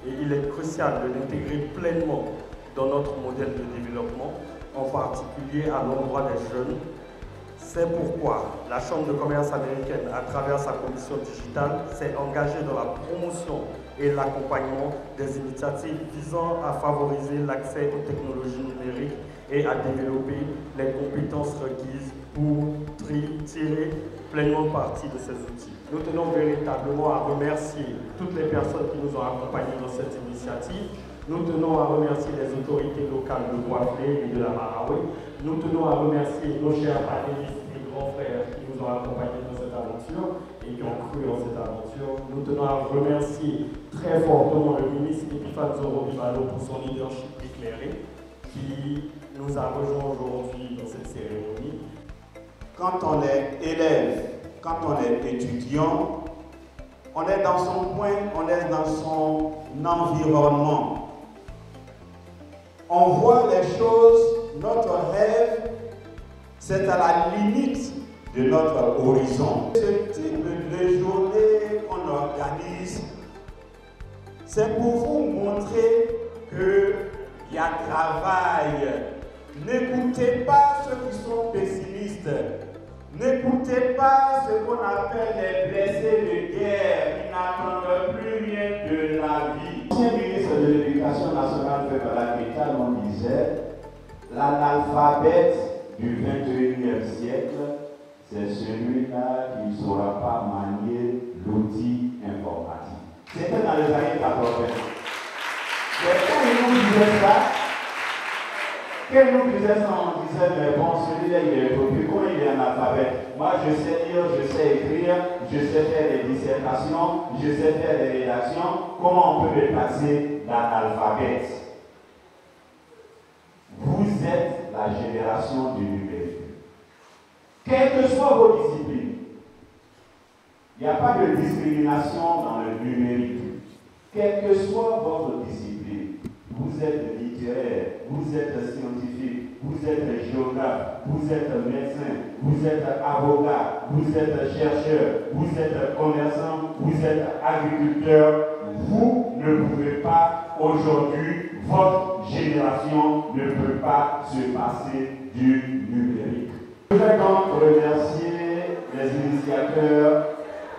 et il est crucial de l'intégrer pleinement dans notre modèle de développement, en particulier à l'endroit des jeunes. C'est pourquoi la Chambre de commerce américaine, à travers sa commission digitale, s'est engagée dans la promotion et l'accompagnement des initiatives visant à favoriser l'accès aux technologies numériques et à développer les compétences requises pour tirer pleinement parti de ces outils. Nous tenons véritablement à remercier toutes les personnes qui nous ont accompagnés dans cette initiative. Nous tenons à remercier les autorités locales de Bois-Flé et de la Marawi. Nous tenons à remercier nos chers panélistes et grands frères qui nous ont accompagnés dans cette aventure et qui ont cru en cette aventure. Nous tenons à remercier très fortement le ministre Epiphane Zoro-Bivalo pour son leadership éclairé qui nous a rejoints aujourd'hui dans cette cérémonie. Quand on est élève, quand on est étudiant, on est dans son coin, on est dans son environnement. On voit les choses, notre rêve, c'est à la limite de notre horizon. Ce type de journée qu'on organise, c'est pour vous montrer qu'il y a travail. N'écoutez pas ceux qui sont pessimistes. N'écoutez pas ce qu'on appelle les blessés de guerre qui n'attendent plus rien de la vie. L'ancien ministre de l'Éducation nationale, Fabien Keita, nous disait l'analphabète du 21e siècle, c'est celui-là qui ne saura pas manier l'outil informatique. C'était dans les années 80. Mais quand ils nous disaient ça, quand nous disaient ça, on disait, mais bon, celui-là, il est produit, comment il est analphabète? Moi, je sais lire, je sais écrire, je sais faire des dissertations, je sais faire des rédactions. Comment on peut me passer l'analphabète? Vous êtes la génération du numérique. Quelles que soient vos disciplines, il n'y a pas de discrimination dans le numérique. Quelle que soit votre discipline, vous êtes littéraire, vous êtes scientifique, vous êtes géographe, vous êtes médecin, vous êtes avocat, vous êtes chercheur, vous êtes commerçant, vous êtes agriculteur, vous ne pouvez pas aujourd'hui, votre génération ne peut pas se passer du numérique. Je voudrais donc remercier les initiateurs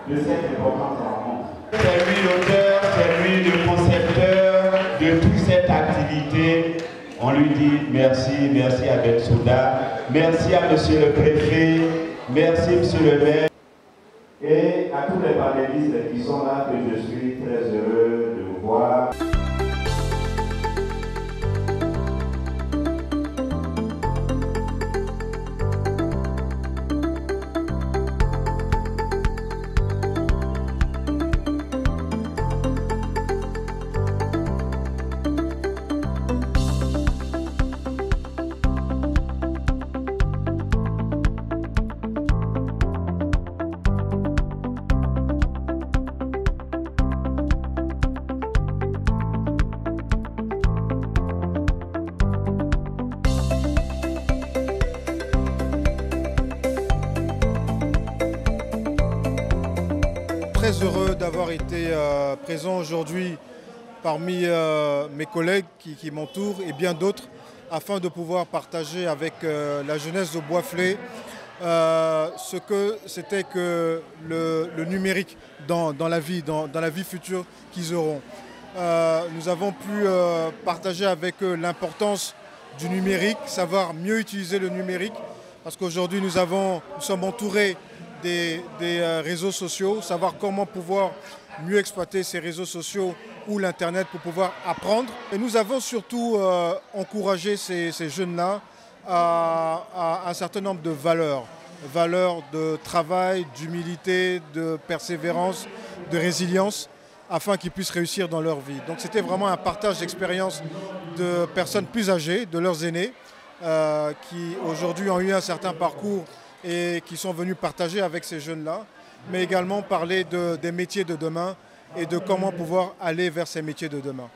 de cette importante rencontre. C'est lui l'auteur, c'est lui le concepteur de toute cette activité. On lui dit merci, merci à Bensouda, merci à monsieur le préfet, merci monsieur le maire et à tous les panélistes qui sont là, que je suis très heureux de vous voir. Très heureux d'avoir été présent aujourd'hui parmi mes collègues qui m'entourent et bien d'autres afin de pouvoir partager avec la jeunesse de Bois-Flé ce que c'était que le numérique dans la vie future qu'ils auront. Nous avons pu partager avec eux l'importance du numérique, savoir mieux utiliser le numérique parce qu'aujourd'hui nous sommes entourés des réseaux sociaux, savoir comment pouvoir mieux exploiter ces réseaux sociaux ou l'Internet pour pouvoir apprendre. Et nous avons surtout encouragé ces jeunes-là à un certain nombre de valeurs de travail, d'humilité, de persévérance, de résilience, afin qu'ils puissent réussir dans leur vie. Donc c'était vraiment un partage d'expériences de personnes plus âgées, de leurs aînés, qui aujourd'hui ont eu un certain parcours et qui sont venus partager avec ces jeunes-là, mais également parler des métiers de demain et de comment pouvoir aller vers ces métiers de demain.